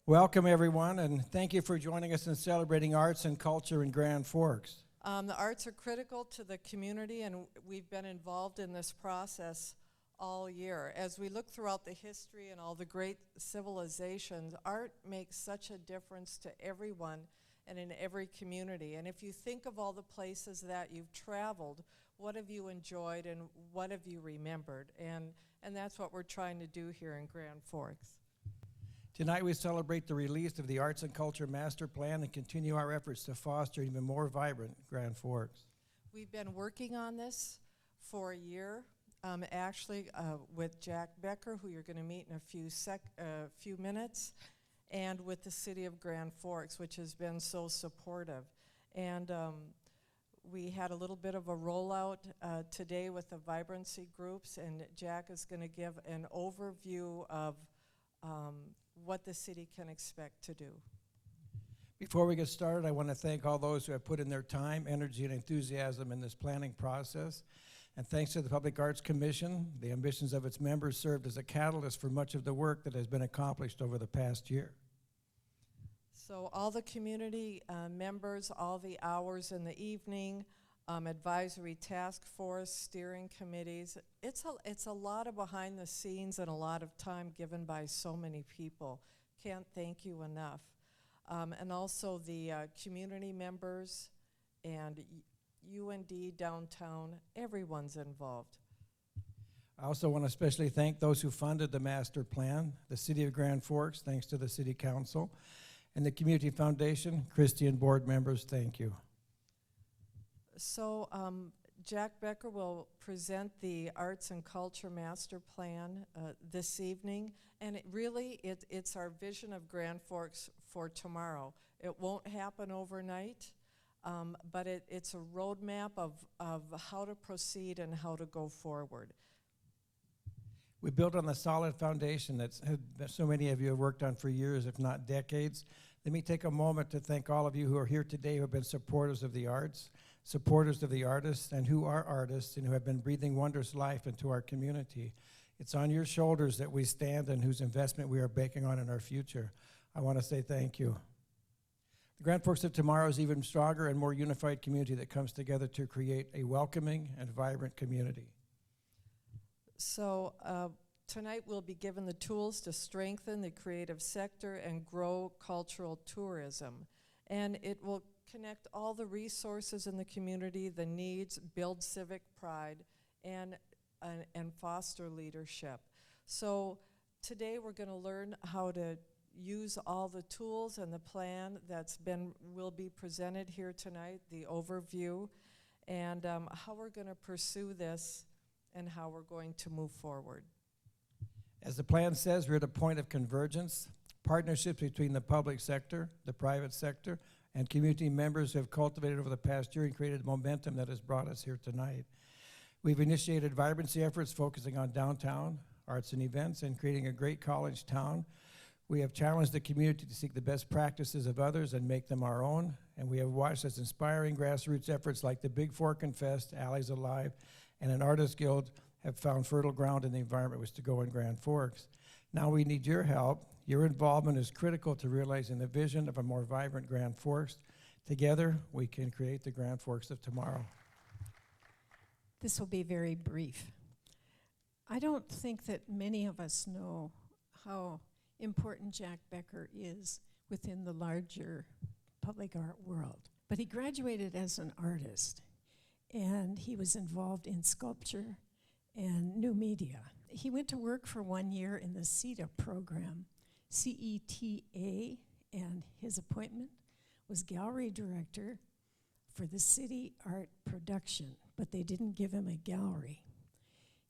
Welcome, everyone, and thank you for joining us in celebrating arts and culture in Grand Forks. The arts are critical to the community, and we've been involved in this process all year. As we look throughout the history and all the great civilizations, art makes such a difference to everyone and in every community. And if you think of all the places that you've traveled, what have you enjoyed and what have you remembered? And that's what we're trying to do here in Grand Forks. Tonight we celebrate the release of the Arts and Culture Master Plan and continue our efforts to foster an even more vibrant Grand Forks. We've been working on this for a year, actually with Jack Becker, who you're going to meet in a few minutes, and with the city of Grand Forks, which has been so supportive. And we had a little bit of a rollout today with the Vibrancy groups, and Jack is going to give an overview of what the city can expect to do. Before we get started, I want to thank all those who have put in their time, energy, and enthusiasm in this planning process. And thanks to the Public Arts Commission, the ambitions of its members served as a catalyst for much of the work that has been accomplished over the past year. So all the community members, all the hours in the evening, advisory task force, steering committees. It's a lot of behind the scenes and a lot of time given by so many people. Can't thank you enough. And also the community members and UND downtown, everyone's involved. I also want to especially thank those who funded the master plan, the City of Grand Forks, thanks to the City Council, and the Community Foundation, Christian board members, thank you. So Jack Becker will present the Arts and Culture Master Plan this evening, and it's our vision of Grand Forks for tomorrow. It won't happen overnight, but it's a roadmap of how to proceed and how to go forward. We built on the solid foundation that so many of you have worked on for years, if not decades. Let me take a moment to thank all of you who are here today who have been supporters of the arts, supporters of the artists, and who are artists and who have been breathing wondrous life into our community. It's on your shoulders that we stand and whose investment we are banking on in our future. I want to say thank you. The Grand Forks of tomorrow is even stronger and more unified community that comes together to create a welcoming and vibrant community. So tonight we'll be given the tools to strengthen the creative sector and grow cultural tourism. And it will connect all the resources in the community, the needs, build civic pride, and foster leadership. So today we're going to learn how to use all the tools and the plan will be presented here tonight, the overview, and how we're going to pursue this and how we're going to move forward. As the plan says, we're at a point of convergence. Partnerships between the public sector, the private sector, and community members who have cultivated over the past year and created momentum that has brought us here tonight. We've initiated vibrancy efforts focusing on downtown, arts and events, and creating a great college town. We have challenged the community to seek the best practices of others and make them our own, and we have watched as inspiring grassroots efforts like the Big Fork and Fest, Alleys Alive, and an artist guild have found fertile ground in the environment which to go in Grand Forks. Now we need your help. Your involvement is critical to realizing the vision of a more vibrant Grand Forks. Together, we can create the Grand Forks of tomorrow. This will be very brief. I don't think that many of us know how important Jack Becker is within the larger public art world. But he graduated as an artist, and he was involved in sculpture and new media. He went to work for 1 year in the CETA program, CETA, and his appointment was gallery director for the city art production, but they didn't give him a gallery.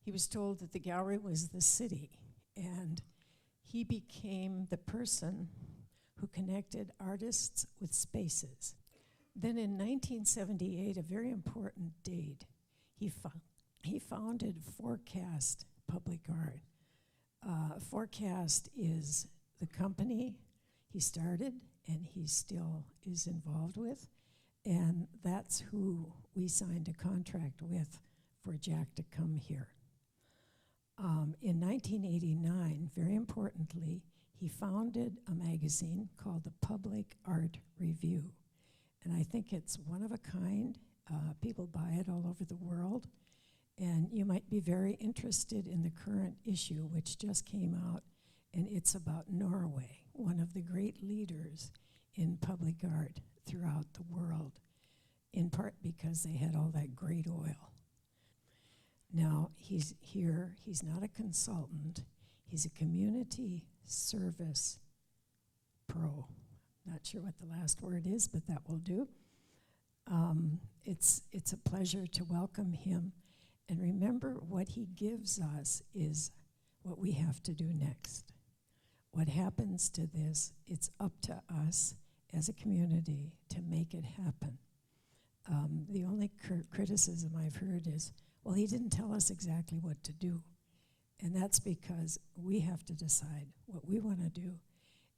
He was told that the gallery was the city, and he became the person who connected artists with spaces. Then in 1978, a very important date, he founded Forecast Public Art. Forecast is the company he started and he still is involved with, and that's who we signed a contract with for Jack to come here. In 1989, very importantly, he founded a magazine called the Public Art Review. And I think it's one of a kind. People buy it all over the world. And you might be very interested in the current issue, which just came out, and it's about Norway, one of the great leaders in public art throughout the world, in part because they had all that great oil. Now, he's here, he's not a consultant, he's a community service pro. Not sure what the last word is, but that will do. It's a pleasure to welcome him. And remember, what he gives us is what we have to do next. What happens to this, it's up to us as a community to make it happen. The only criticism I've heard is, well, he didn't tell us exactly what to do. And that's because we have to decide what we want to do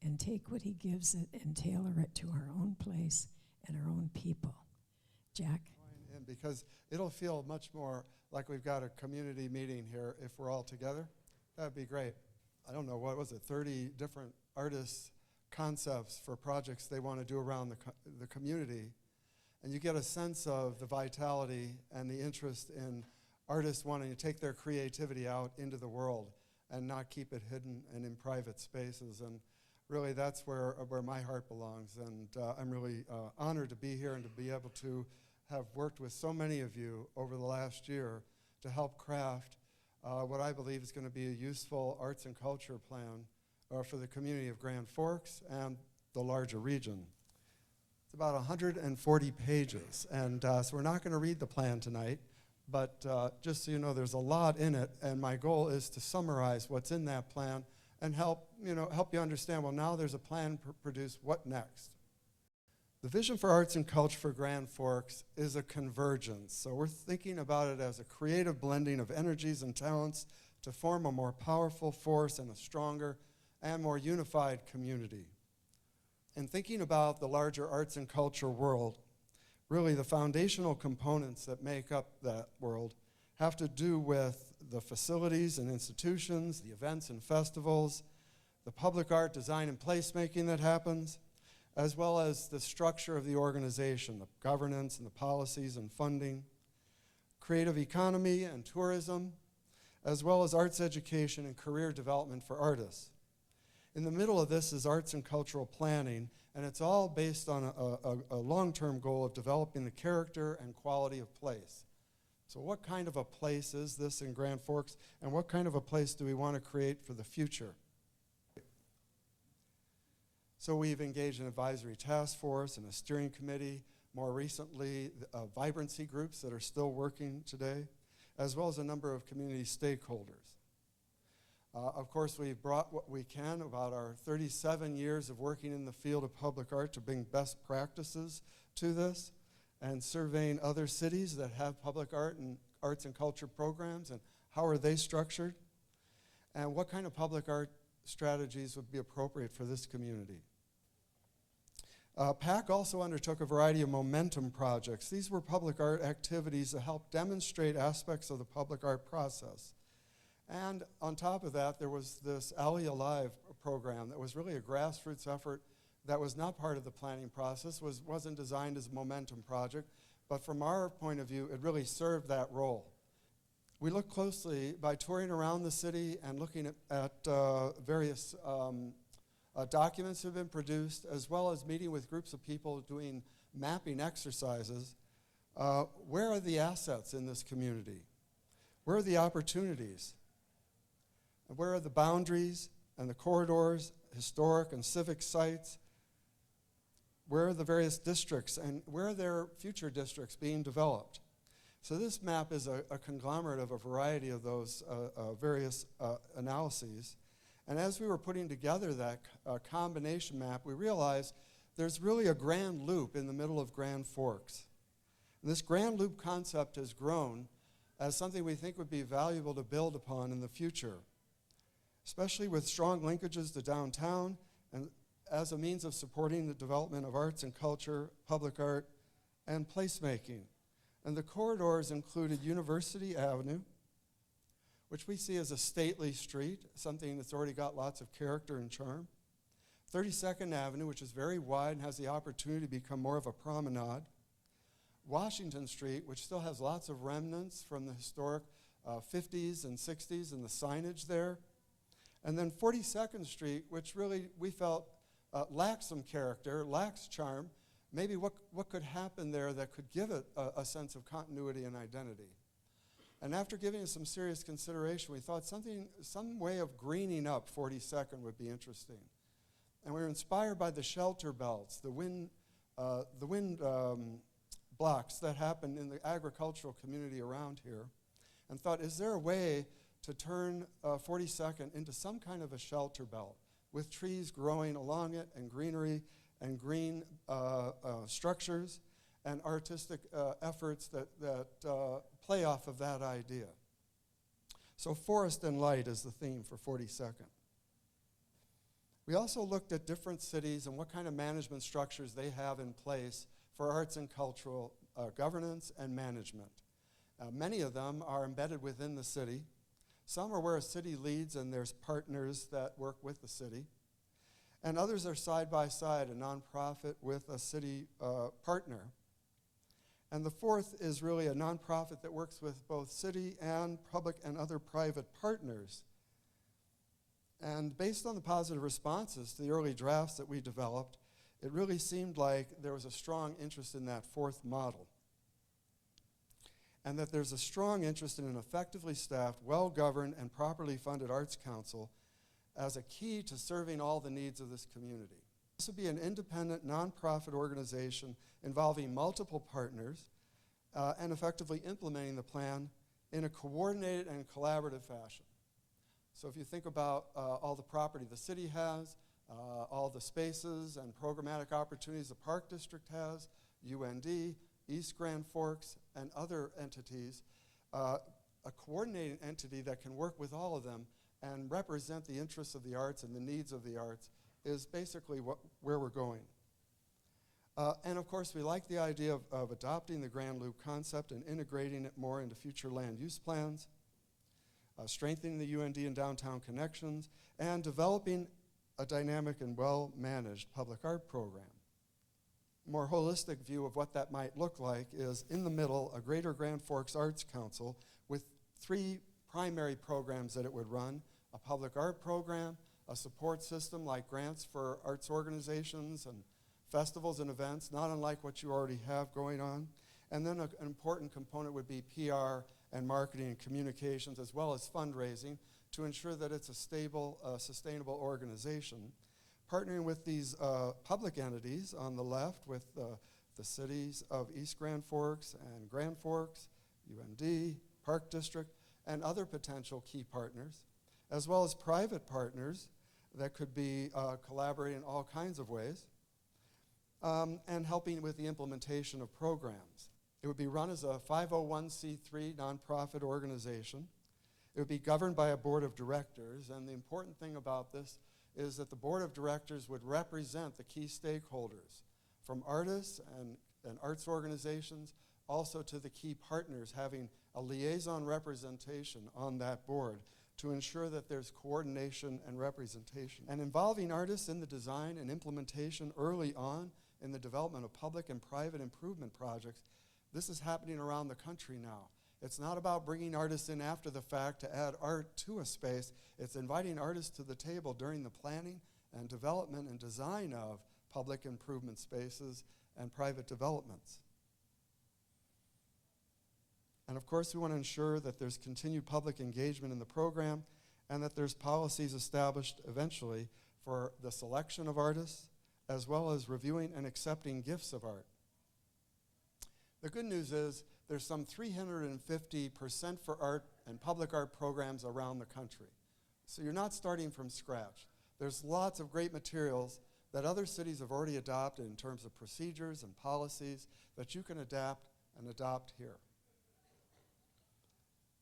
and take what he gives it and tailor it to our own place and our own people. Jack? And because it'll feel much more like we've got a community meeting here if we're all together. That'd be great. I don't know, what was it, 30 different artists' concepts for projects they want to do around the community. And you get a sense of the vitality and the interest in artists wanting to take their creativity out into the world and not keep it hidden and in private spaces. And really, that's where my heart belongs. And I'm really honored to be here and to be able to have worked with so many of you over the last year to help craft what I believe is going to be a useful arts and culture plan for the community of Grand Forks and the larger region. It's about 140 pages, and so we're not going to read the plan tonight, but just so you know, there's a lot in it, and my goal is to summarize what's in that plan and help you understand, well, now there's a plan produced, what next? The vision for arts and culture for Grand Forks is a convergence. So we're thinking about it as a creative blending of energies and talents to form a more powerful force and a stronger and more unified community. And thinking about the larger arts and culture world, really the foundational components that make up that world have to do with the facilities and institutions, the events and festivals, the public art design and placemaking that happens, as well as the structure of the organization, the governance and the policies and funding, creative economy and tourism, as well as arts education and career development for artists. In the middle of this is arts and cultural planning, and it's all based on a long-term goal of developing the character and quality of place. So what kind of a place is this in Grand Forks, and what kind of a place do we want to create for the future? So we've engaged an advisory task force and a steering committee, more recently vibrancy groups that are still working today, as well as a number of community stakeholders. Of course, we've brought what we can about our 37 years of working in the field of public art to bring best practices to this, and surveying other cities that have public art and arts and culture programs, and how are they structured, and what kind of public art strategies would be appropriate for this community. PAC also undertook a variety of momentum projects. These were public art activities that helped demonstrate aspects of the public art process. And on top of that, there was this Alley Alive program that was really a grassroots effort that was not part of the planning process, wasn't designed as a momentum project, but from our point of view, it really served that role. We looked closely by touring around the city and looking at various documents that have been produced, as well as meeting with groups of people doing mapping exercises. Where are the assets in this community? Where are the opportunities? And where are the boundaries and the corridors, historic and civic sites? Where are the various districts, and where are their future districts being developed? So this map is a conglomerate of a variety of those various analyses. And as we were putting together that combination map, we realized there's really a grand loop in the middle of Grand Forks. And this grand loop concept has grown as something we think would be valuable to build upon in the future, especially with strong linkages to downtown and as a means of supporting the development of arts and culture, public art, and placemaking. And the corridors included University Avenue, which we see as a stately street, something that's already got lots of character and charm. 32nd Avenue, which is very wide and has the opportunity to become more of a promenade. Washington Street, which still has lots of remnants from the historic 50s and 60s and the signage there. And then 42nd Street, which really we felt lacks some character, lacks charm. Maybe what could happen there that could give it a sense of continuity and identity. And after giving it some serious consideration, we thought some way of greening up 42nd would be interesting. And we were inspired by the shelter belts, the wind blocks that happen in the agricultural community around here, and thought, is there a way to turn 42nd into some kind of a shelter belt with trees growing along it and greenery and green structures and artistic efforts that play off of that idea. So forest and light is the theme for 42nd. We also looked at different cities and what kind of management structures they have in place for arts and cultural governance and management. Many of them are embedded within the city. Some are where a city leads and there's partners that work with the city. And others are side by side, a nonprofit with a city partner. And the fourth is really a nonprofit that works with both city and public and other private partners. And based on the positive responses to the early drafts that we developed, it really seemed like there was a strong interest in that fourth model. And that there's a strong interest in an effectively staffed, well-governed, and properly funded arts council as a key to serving all the needs of this community. This would be an independent, nonprofit organization involving multiple partners and effectively implementing the plan in a coordinated and collaborative fashion. So if you think about all the property the city has, all the spaces and programmatic opportunities the Park District has, UND, East Grand Forks, and other entities, a coordinating entity that can work with all of them and represent the interests of the arts and the needs of the arts is basically where we're going. And of course, we like the idea of adopting the Grand Loop concept and integrating it more into future land use plans, strengthening the UND and downtown connections, and developing a dynamic and well-managed public art program. A more holistic view of what that might look like is, in the middle, a Greater Grand Forks Arts Council with 3 primary programs that it would run: a public art program, a support system like grants for arts organizations and festivals and events, not unlike what you already have going on. And then an important component would be PR and marketing and communications, as well as fundraising, to ensure that it's a stable, sustainable organization. Partnering with these public entities on the left with the cities of East Grand Forks and Grand Forks, UND, Park District, and other potential key partners, as well as private partners that could be collaborating in all kinds of ways, and helping with the implementation of programs. It would be run as a 501c3 nonprofit organization. It would be governed by a board of directors, and the important thing about this is that the board of directors would represent the key stakeholders, from artists and arts organizations, also to the key partners, having a liaison representation on that board to ensure that there's coordination and representation. And involving artists in the design and implementation early on in the development of public and private improvement projects, this is happening around the country now. It's not about bringing artists in after the fact to add art to a space. It's inviting artists to the table during the planning and development and design of public improvement spaces and private developments. And of course, we want to ensure that there's continued public engagement in the program and that there's policies established eventually for the selection of artists, as well as reviewing and accepting gifts of art. The good news is there's some 350% for art and public art programs around the country. So you're not starting from scratch. There's lots of great materials that other cities have already adopted in terms of procedures and policies that you can adapt and adopt here.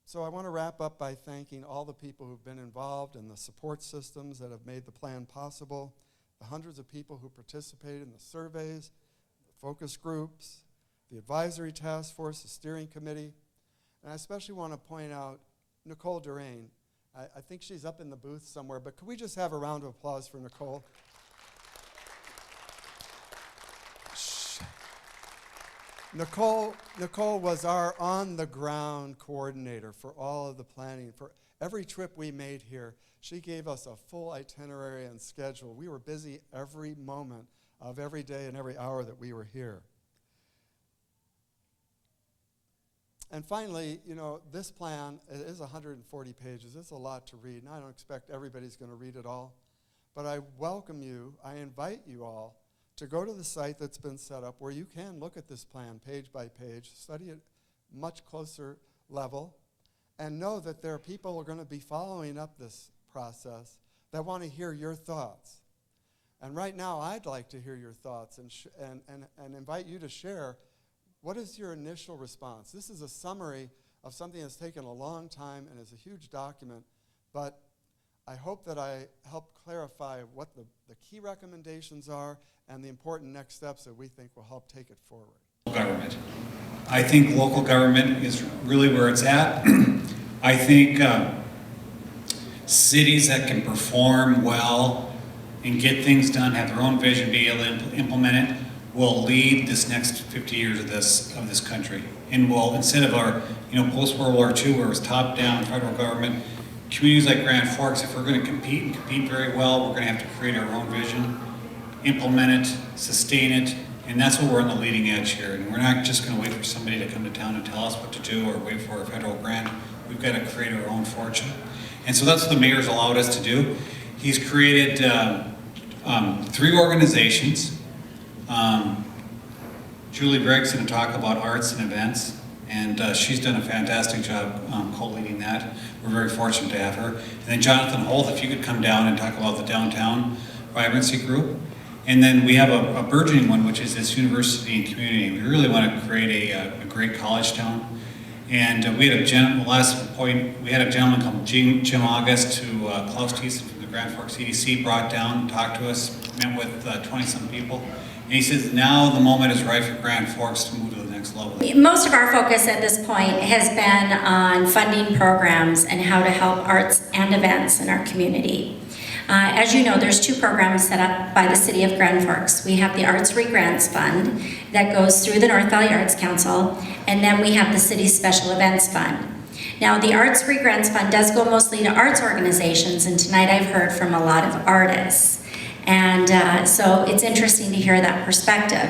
So I want to wrap up by thanking all the people who've been involved in the support systems that have made the plan possible, the hundreds of people who participated in the surveys, the focus groups, the advisory task force, the steering committee. And I especially want to point out Nicole Durain. I think she's up in the booth somewhere, but could we just have a round of applause for Nicole? Nicole was our on-the-ground coordinator for all of the planning. For every trip we made here, she gave us a full itinerary and schedule. We were busy every moment of every day and every hour that we were here. And finally, you know, this plan is 140 pages. It's a lot to read, and I don't expect everybody's going to read it all. But I welcome you, I invite you all to go to the site that's been set up where you can look at this plan page by page, study it much closer level, and know that there are people who are going to be following up this process that want to hear your thoughts. And right now, I'd like to hear your thoughts and invite you to share. What is your initial response? This is a summary of something that's taken a long time and is a huge document, but I hope that I help clarify what the key recommendations are and the important next steps that we think will help take it forward. Government. I think local government is really where it's at. I think cities that can perform well and get things done, have their own vision, be able to implement it, will lead this next 50 years of this country. And will, instead of our, post-World War II, where it was top-down federal government, communities like Grand Forks, if we're going to compete and compete very well, we're going to have to create our own vision, implement it, sustain it, and that's what we're on the leading edge here. And we're not just going to wait for somebody to come to town and tell us what to do or wait for a federal grant. We've got to create our own fortune. And so that's what the mayor's allowed us to do. He's created 3 organizations. Julie Gregg's going to talk about arts and events, and she's done a fantastic job co-leading that. We're very fortunate to have her. And then Jonathan Holt, if you could come down and talk about the downtown vibrancy group. And then we have a burgeoning one, which is this university and community. We really want to create a great college town. And we had a gentleman called Jim August, who Klaus Thiessen from the Grand Forks CDC brought down and talked to us, met with 20-some people. And he says now the moment is right for Grand Forks to move to the next level. Most of our focus at this point has been on funding programs and how to help arts and events in our community. As you know, there's 2 programs set up by the City of Grand Forks. We have the Arts Regrants Fund that goes through the North Valley Arts Council, and then we have the City's Special Events Fund. Now, the Arts Regrants Fund does go mostly to arts organizations, and tonight I've heard from a lot of artists. And so it's interesting to hear that perspective.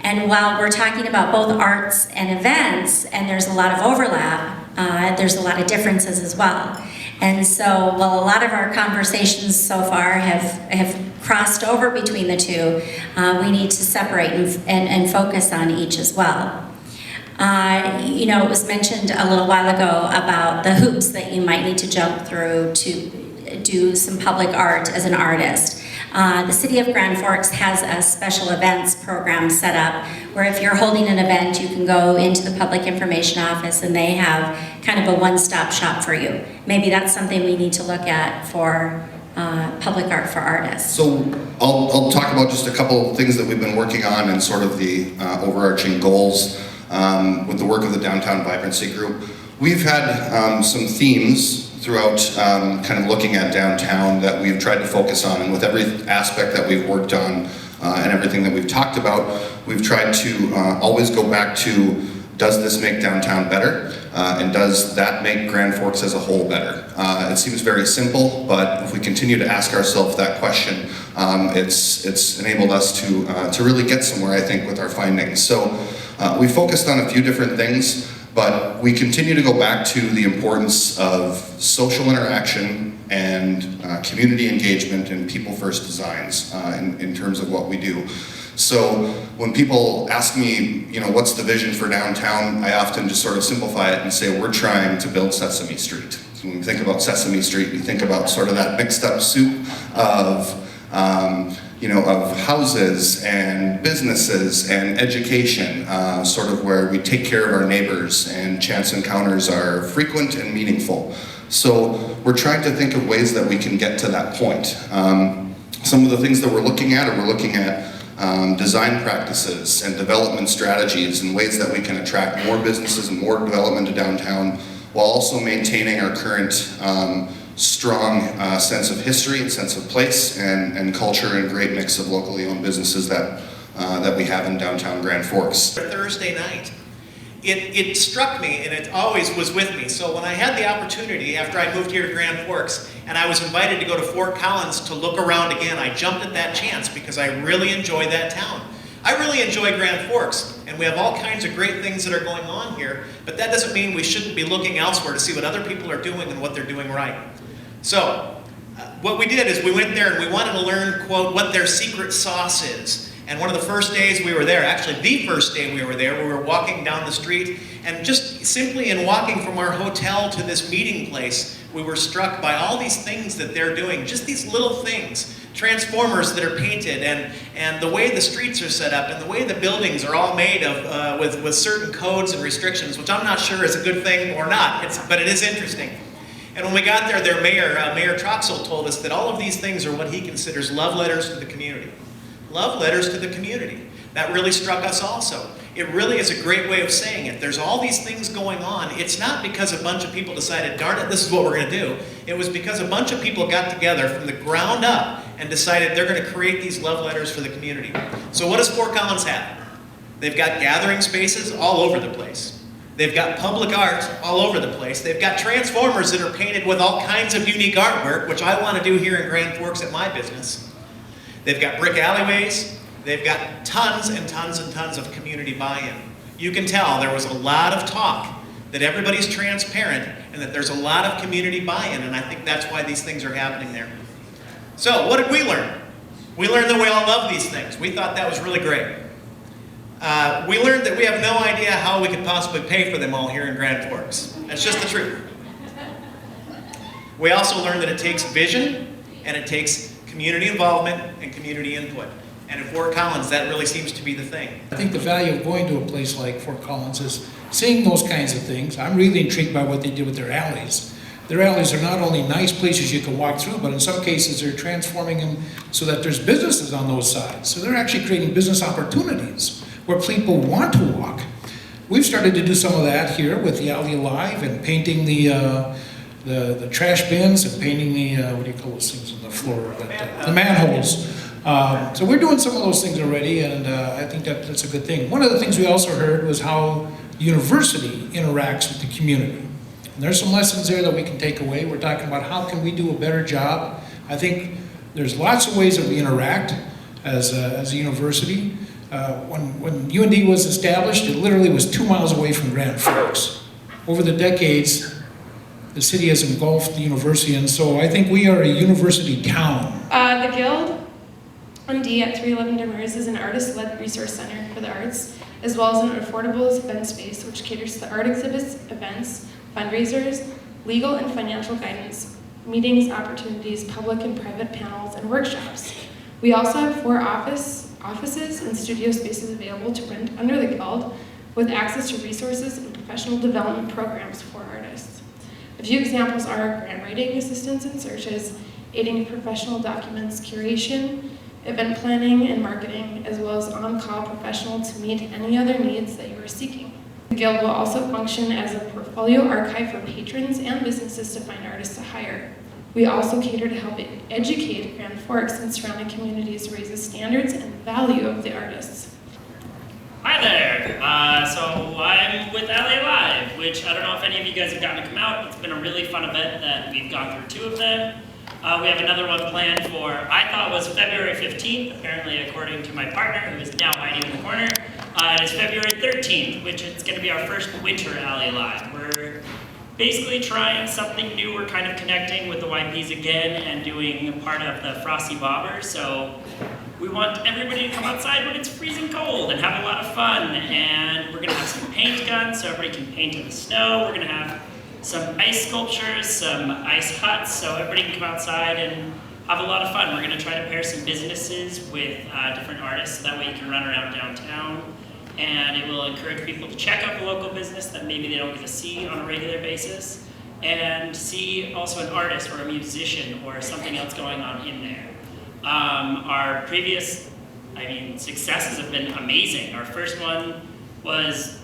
And while we're talking about both arts and events, and there's a lot of overlap, there's a lot of differences as well. And so while a lot of our conversations so far have crossed over between the 2, we need to separate and focus on each as well. It was mentioned a little while ago about the hoops that you might need to jump through to do some public art as an artist. The City of Grand Forks has a special events program set up where if you're holding an event, you can go into the public information office and they have kind of a one-stop shop for you. Maybe that's something we need to look at for public art for artists. So I'll talk about just a couple of things that we've been working on and sort of the overarching goals with the work of the Downtown Vibrancy Group. We've had some themes throughout kind of looking at downtown that we've tried to focus on, and with every aspect that we've worked on and everything that we've talked about, we've tried to always go back to, does this make downtown better? And does that make Grand Forks as a whole better? It seems very simple, but if we continue to ask ourselves that question, it's enabled us to really get somewhere, I think, with our findings. So we focused on a few different things, but we continue to go back to the importance of social interaction and community engagement and people-first designs in terms of what we do. So when people ask me, what's the vision for downtown, I often just sort of simplify it and say we're trying to build Sesame Street. So when we think about Sesame Street, we think about sort of that mixed-up soup of of houses and businesses and education, sort of where we take care of our neighbors and chance encounters are frequent and meaningful. So we're trying to think of ways that we can get to that point. Some of the things that we're looking at design practices and development strategies and ways that we can attract more businesses and more development to downtown while also maintaining our current strong sense of history and sense of place and culture and great mix of locally owned businesses that that we have in downtown Grand Forks. Thursday night. It struck me, and it always was with me. So when I had the opportunity, after I moved here to Grand Forks, and I was invited to go to Fort Collins to look around again, I jumped at that chance because I really enjoy that town. I really enjoy Grand Forks, and we have all kinds of great things that are going on here, but that doesn't mean we shouldn't be looking elsewhere to see what other people are doing and what they're doing right. So, what we did is we went there and we wanted to learn, quote, what their secret sauce is. And one of the first days we were there, actually the first day we were there, we were walking down the street, and just simply in walking from our hotel to this meeting place, we were struck by all these things that they're doing, just these little things. Transformers that are painted, and the way the streets are set up, and the way the buildings are all made of with certain codes and restrictions, which I'm not sure is a good thing or not, but it is interesting. And when we got there, their mayor, Mayor Troxel, told us that all of these things are what he considers love letters to the community. Love letters to the community. That really struck us also. It really is a great way of saying it. There's all these things going on. It's not because a bunch of people decided, darn it, this is what we're going to do. It was because a bunch of people got together from the ground up and decided they're going to create these love letters for the community. So what does Fort Collins have? They've got gathering spaces all over the place. They've got public art all over the place. They've got transformers that are painted with all kinds of unique artwork, which I want to do here in Grand Forks at my business. They've got brick alleyways. They've got tons and tons and tons of community buy-in. You can tell there was a lot of talk that everybody's transparent and that there's a lot of community buy-in, and I think that's why these things are happening there. So, what did we learn? We learned that we all love these things. We thought that was really great. We learned that we have no idea how we could possibly pay for them all here in Grand Forks. That's just the truth. We also learned that it takes vision, and it takes community involvement and community input. And in Fort Collins, that really seems to be the thing. I think the value of going to a place like Fort Collins is seeing those kinds of things. I'm really intrigued by what they did with their alleys. Their alleys are not only nice places you can walk through, but in some cases they're transforming them so that there's businesses on those sides. So they're actually creating business opportunities where people want to walk. We've started to do some of that here with the Alley Alive and painting the trash bins and painting the, what do you call those things on the floor? The manholes. So we're doing some of those things already, and I think that's a good thing. One of the things we also heard was how the university interacts with the community. And there's some lessons there that we can take away. We're talking about how can we do a better job. I think there's lots of ways that we interact as a university. When UND was established, it literally was 2 miles away from Grand Forks. Over the decades, the city has engulfed the university, and so I think we are a university town. The Guild UND at 311 Demers is an artist-led resource center for the arts, as well as an affordable event space which caters to art exhibits, events, fundraisers, legal and financial guidance, meetings, opportunities, public and private panels, and workshops. We also have 4 offices and studio spaces available to rent under the Guild, with access to resources and professional development programs for artists. A few examples are grant writing assistance and searches, aiding professional documents curation, event planning and marketing, as well as on-call professional to meet any other needs that you are seeking. The Guild will also function as a portfolio archive for patrons and businesses to find artists to hire. We also cater to help educate Grand Forks and surrounding communities, raise the standards and value of the artists. Hi there. So I'm with Alley Alive, which I don't know if any of you guys have gotten to come out. It's been a really fun event that we've gone through 2 of them. We have another one planned for, I thought was February 15th, apparently according to my partner, who is now hiding in the corner. It is February 13th, which is going to be our first winter Alley Live. We're basically trying something new. We're kind of connecting with the YPs again and doing part of the Frosty Bobber. So we want everybody to come outside when it's freezing cold and have a lot of fun. And we're going to have some paint guns so everybody can paint in the snow. We're going to have some ice sculptures, some ice huts, so everybody can come outside and have a lot of fun. We're going to try to pair some businesses with different artists, so that way you can run around downtown. And it will encourage people to check out the local business that maybe they don't get to see on a regular basis, and see also an artist or a musician or something else going on in there. Our previous, successes have been amazing. Our first one was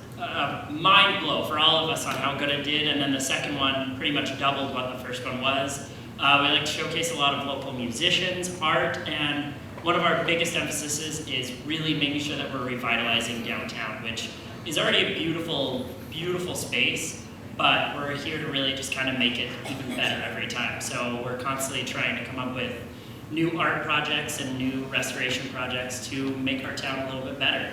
mind blow for all of us on how good it did, and then the second one pretty much doubled what the first one was. We like to showcase a lot of local musicians, art, and one of our biggest emphases is really making sure that we're revitalizing downtown, which is already a beautiful, beautiful space, but we're here to really just kind of make it even better every time. So we're constantly trying to come up with new art projects and new restoration projects to make our town a little bit better.